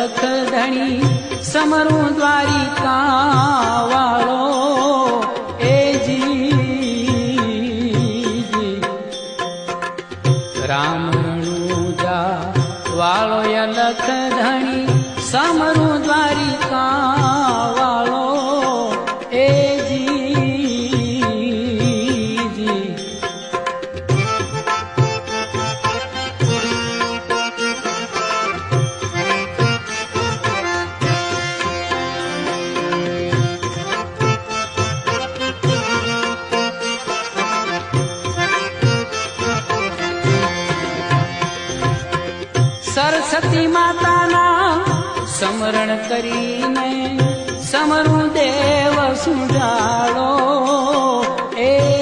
લખ ધણી સમરુ દ્વારિકા વાળો એ જી રામ રણુજા વાળો લખ ધણી સમરુ દ્વારિકા વાળો એ सरस्वती माताना समरण करीने समरु देव सुजाड़ो ए